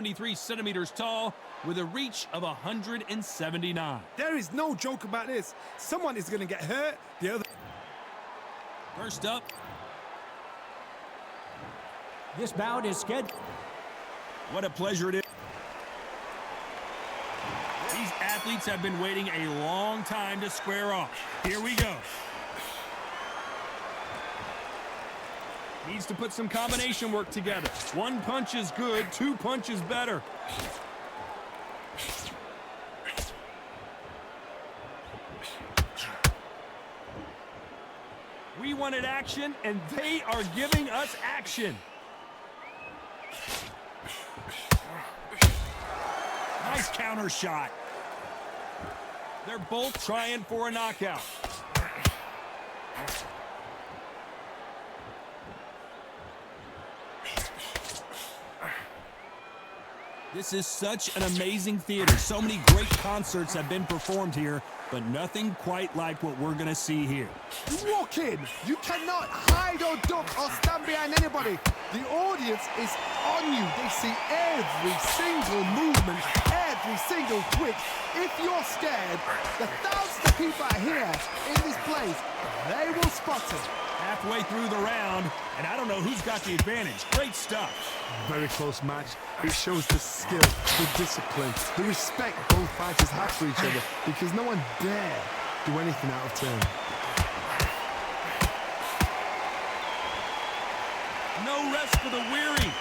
73 centimeters tall with a reach of 179. There is no joke about this. Someone is going to get hurt. The other. First up. This bout is scheduled. What a pleasure it is. These athletes have been waiting a long time to square off. Here we go. Needs to put some combination work together. One punch is good, two punches better. We wanted action, and they are giving us action. Nice counter shot. They're both trying for a knockout. This is such an amazing theater. So many great concerts have been performed here, but nothing quite like what we're going to see here. You walk in, you cannot hide or duck or stand behind anybody. The audience is on you. They see every single movement, every single twitch. If you're scared, the thousands of people are here in this place. They will spot it. Halfway through the round, and I don't know who's got the advantage. Great stuff. Very close match. It shows the skill, the discipline, the respect both fighters have for each other, because no one dare do anything out of turn. No rest for the weary.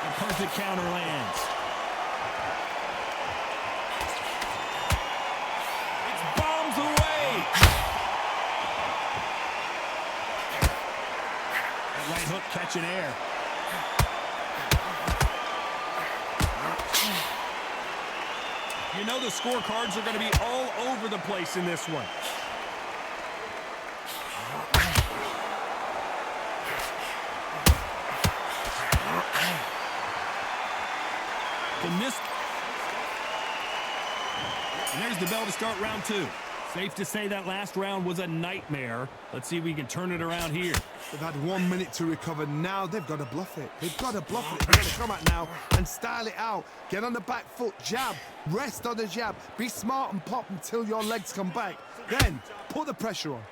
The perfect counter lands. It's bombs away. That right hook catching air. You know the scorecards are going to be all over the place in this one. And there's the bell to start round two. Safe to say that last round was a nightmare. Let's see if we can turn it around here. They've had 1 minute to recover. Now they've got to bluff it. They've got to bluff it. They've got to come out now and style it out. Get on the back foot, jab, rest on the jab. Be smart and pop until your legs come back. Then put the pressure on.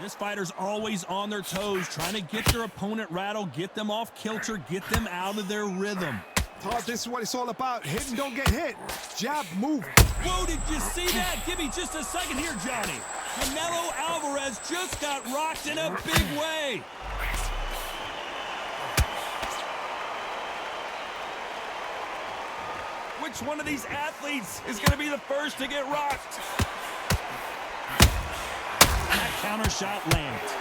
This fighter's always on their toes, trying to get their opponent rattled, get them off kilter, get them out of their rhythm. Todd, this is what it's all about. Hit and don't get hit. Jab, move. Whoa, did you see that? Give me just a second here, Johnny. Canelo Alvarez just got rocked in a big way. Which one of these athletes is going to be the first to get rocked? That counter shot lands.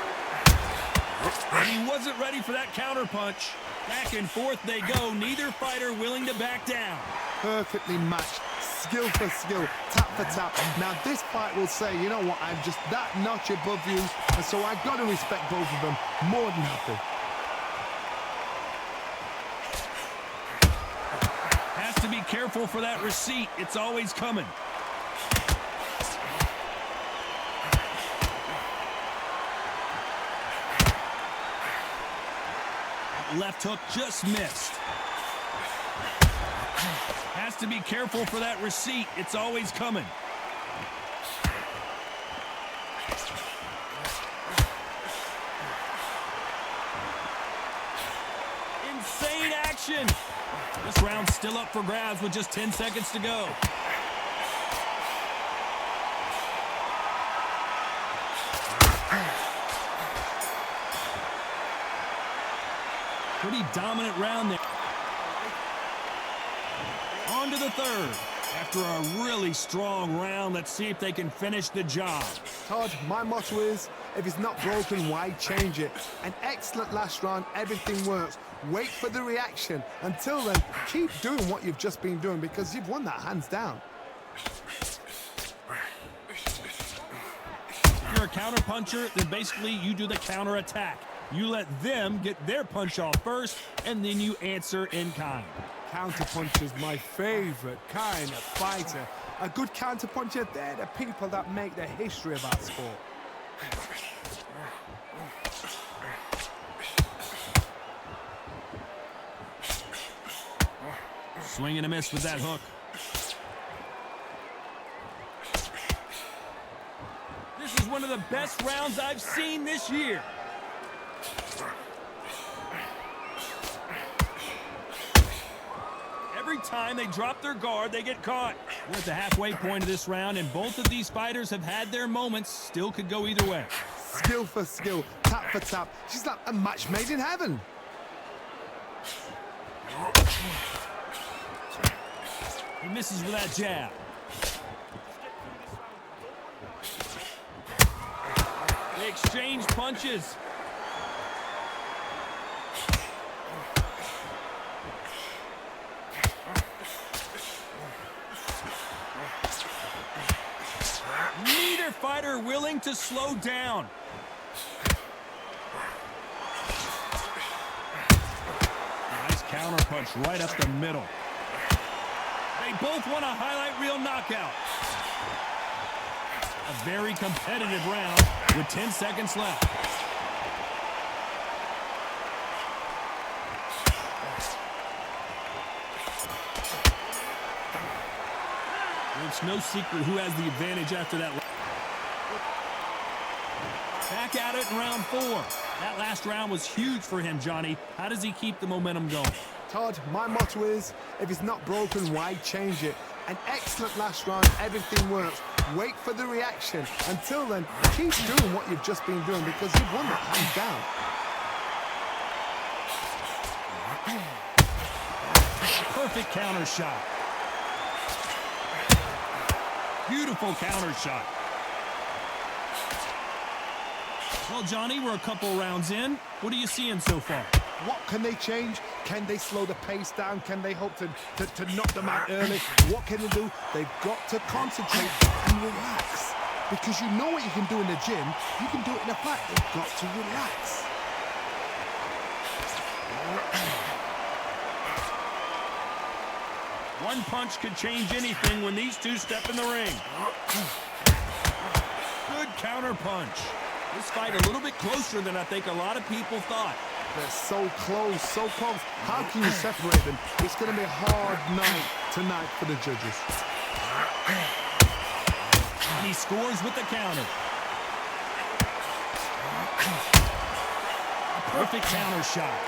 And he wasn't ready for that counter punch. Back and forth they go, neither fighter willing to back down. Perfectly matched, skill for skill, tap for tap. Now this fight will say, you know what, I'm just that notch above you, and so I've got to respect both of them more than happy. Has to be careful for that receipt. It's always coming. Left hook just missed. Has to be careful for that receipt. It's always coming. Insane action. This round's still up for grabs with just 10 seconds to go. Pretty dominant round there. On to the third. After a really strong round, let's see if they can finish the job. Todd, my motto is, if it's not broken, why change it? An excellent last round, everything works. Wait for the reaction. Until then, keep doing what you've just been doing, because you've won that hands down. If you're a counter puncher, then basically you do the counter attack. You let them get their punch off first, and then you answer in kind. Counterpuncher is my favorite kind of fighter. A good counterpuncher, they're the people that make the history of our sport. Swing and a miss with that hook. This is one of the best rounds I've seen this year. Every time they drop their guard, they get caught. We're at the halfway point of this round, and both of these fighters have had their moments. Still could go either way. Skill for skill, tap for tap. She's like a match made in heaven. He misses with that jab. They exchange punches. Neither fighter willing to slow down. Nice counter punch right up the middle. They both want a highlight reel knockout. A very competitive round with 10 seconds left. It's no secret who has the advantage after that. Back at it in round 4. That last round was huge for him, Johnny. How does he keep the momentum going? Todd, my motto is, if it's not broken, why change it? An excellent last round, everything works. Wait for the reaction. Until then, keep doing what you've just been doing because you've won that hands down. Perfect counter shot. Beautiful counter shot. Well, Johnny, we're a couple rounds in. What are you seeing so far? What can they change? Can they slow the pace down? Can they hope to knock them out early? What can they do? They've got to concentrate and relax. Because you know what you can do in the gym, you can do it in a fight. They've got to relax. One punch could change anything when these two step in the ring. Good counter punch. This fight a little bit closer than I think a lot of people thought. They're so close, so close. How can you separate them? It's going to be a hard night tonight for the judges. And he scores with the counter. A perfect counter shot.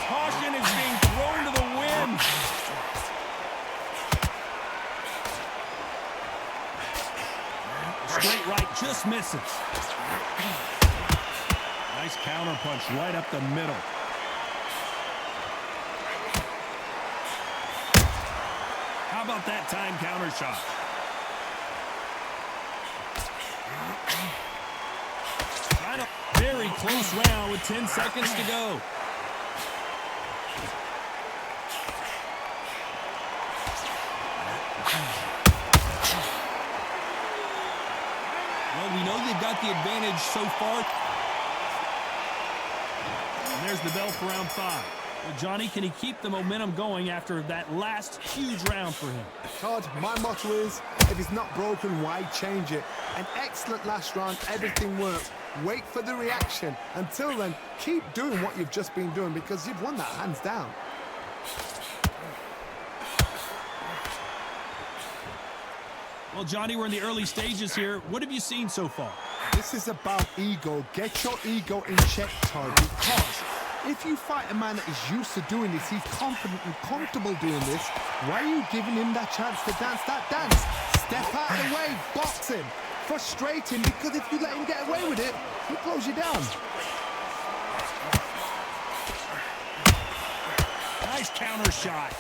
Caution is being thrown to the wind. Straight right just misses. Nice counter punch right up the middle. How about that time counter shot? Very close round with 10 seconds to go. Well, we know they've got the advantage so far. And there's the bell for round 5. Well, Johnny, can he keep the momentum going after that last huge round for him? Todd, my motto is, if it's not broken, why change it? An excellent last round, everything works. Wait for the reaction. Until then, keep doing what you've just been doing because you've won that hands down. Well, Johnny, we're in the early stages here. What have you seen so far? This is about ego. Get your ego in check, Todd, because if you fight a man that is used to doing this, he's confident and comfortable doing this, why are you giving him that chance to dance that dance? Step out of the way, box him. Frustrate him, because if you let him get away with it, he'll close you down. Nice counter shot.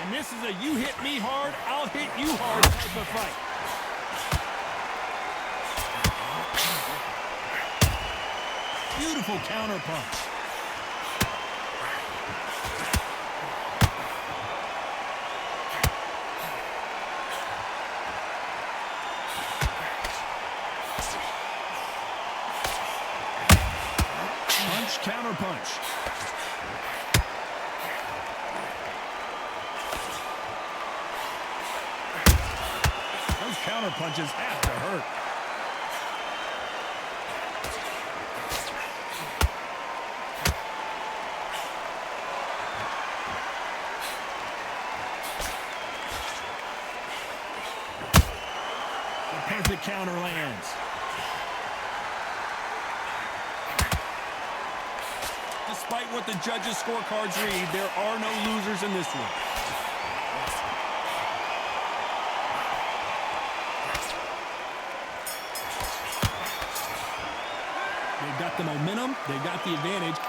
And this is a you hit me hard, I'll hit you hard type of fight. Beautiful counter punch. Unleash counterpunch. Those counterpunches have to hurt. The perfect counter lands. Despite what the judges' scorecards read, there are no losers in this one. They've got the momentum. They've got the advantage.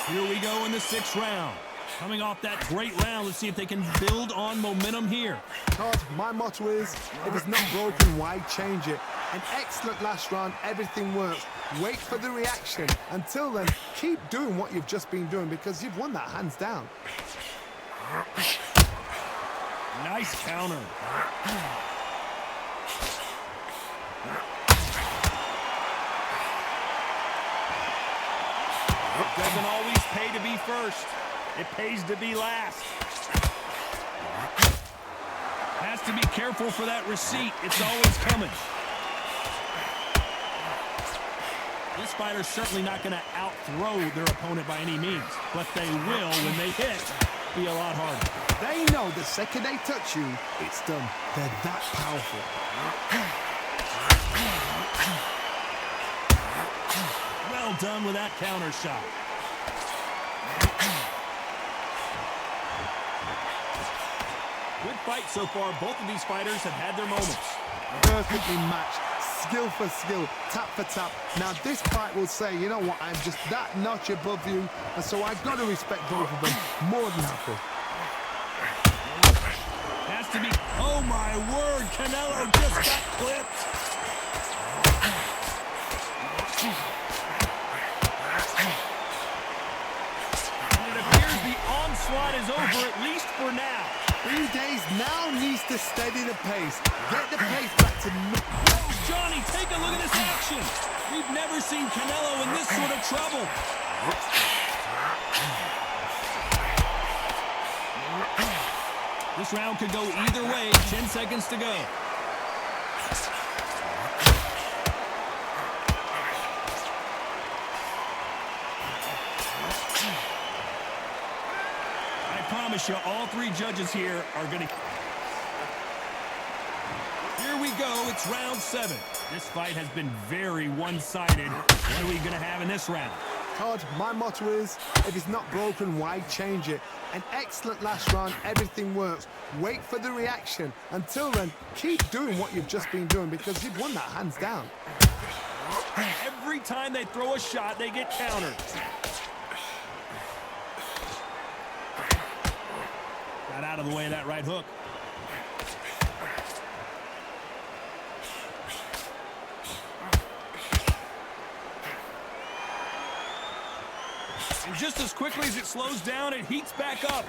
Here we go in the 6th round. Coming off that great round, let's see if they can build on momentum here. Todd, my motto is, if it's not broken, why change it? An excellent last round, everything works. Wait for the reaction. Until then, keep doing what you've just been doing because you've won that hands down. Nice counter. It doesn't always pay to be first. It pays to be last. Has to be careful for that receipt. It's always coming. This fighter's certainly not going to out-throw their opponent by any means, but they will, when they hit, be a lot harder. They know the second they touch you, it's done. They're that powerful. Well done with that counter shot. Good fight so far. Both of these fighters have had their moments. Perfectly matched. Skill for skill, tap for tap. Now this fight will say, you know what, I'm just that notch above you, and so I've got to respect both of them more than happy. Has to be, oh my word, Canelo just got clipped. And it appears the onslaught is over, at least for now. 3 days now needs to steady the pace. Get the pace back to... Johnny, take a look at this action. We've never seen Canelo in this sort of trouble. This round could go either way. 10 seconds to go. I promise you, all 3 judges here are going to... Here we go, it's round 7. This fight has been very one-sided. What are we going to have in this round? Todd, my motto is, if it's not broken, why change it? An excellent last round, everything works. Wait for the reaction. Until then, keep doing what you've just been doing because you've won that hands down. Every time they throw a shot, they get countered. Got out of the way of that right hook. And just as quickly as it slows down, it heats back up.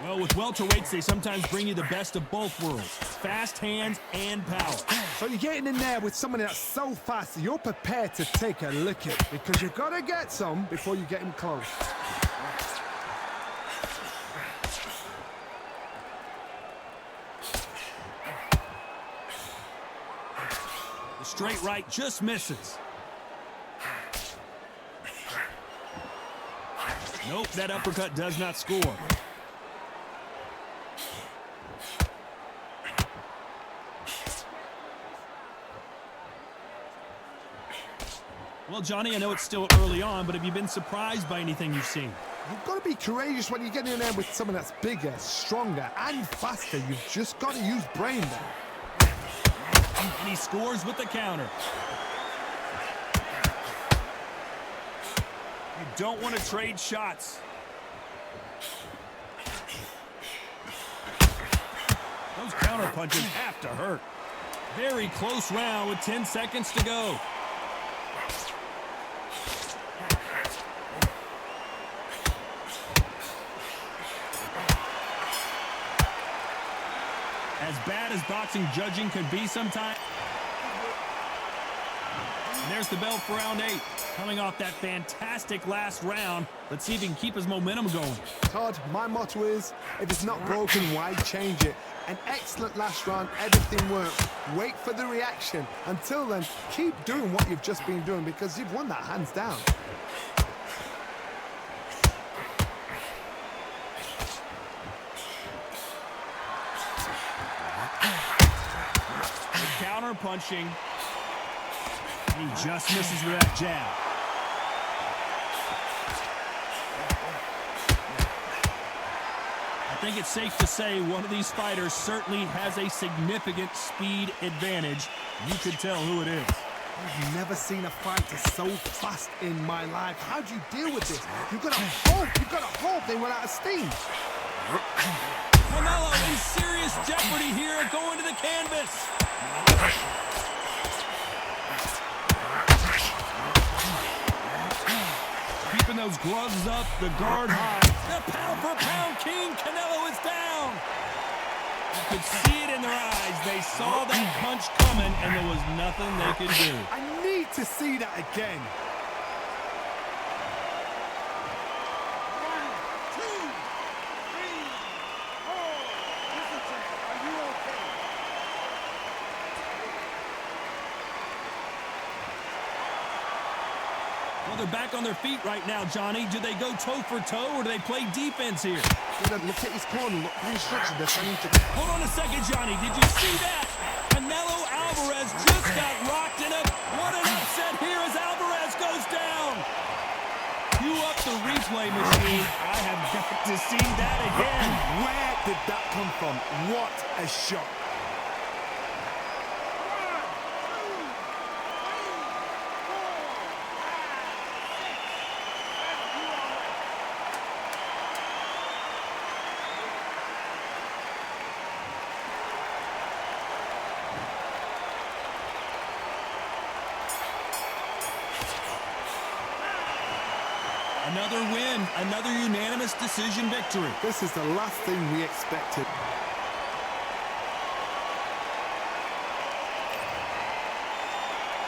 Well, with welterweights, they sometimes bring you the best of both worlds. Fast hands and power. So you're getting in there with somebody that's so fast that you're prepared to take a licking because you've got to get some before you get him close. The straight right just misses. Nope, that uppercut does not score. Well, Johnny, I know it's still early on, but have you been surprised by anything you've seen? You've got to be courageous when you get in there with someone that's bigger, stronger, and faster. You've just got to use brain there. And he scores with the counter. You don't want to trade shots. Those counter punches have to hurt. Very close round with 10 seconds to go. As bad as boxing judging can be sometimes. And there's the bell for round 8. Coming off that fantastic last round, let's see if he can keep his momentum going. Todd, my motto is, if it's not broken, why change it? An excellent last round, everything worked. Wait for the reaction. Until then, keep doing what you've just been doing because you've won that hands down. Counter punching. He just misses with that jab. I think it's safe to say one of these fighters certainly has a significant speed advantage. You can tell who it is. I've never seen a fighter so fast in my life. How do you deal with this? You've got to hope they run out of steam. Canelo in serious jeopardy here, going to the canvas. Keeping those gloves up, the guard high. The pound-for-pound king, Canelo is down. You could see it in their eyes. They saw that punch coming, and there was nothing they could do. I need to see that again. 1, 2, 3, 4. Listen to me. Are you okay? Well, they're back on their feet right now, Johnny. Do they go toe for toe, or do they play defense here? Look at his corner. Look at the instructions. They're sending to... Hold on a second, Johnny. Did you see that? Canelo Alvarez just got rocked in a... What an upset here as Alvarez goes down. Cue up the replay machine. I have got to see that again. Where did that come from? What a shot. Another win, another unanimous decision victory. This is the last thing we expected.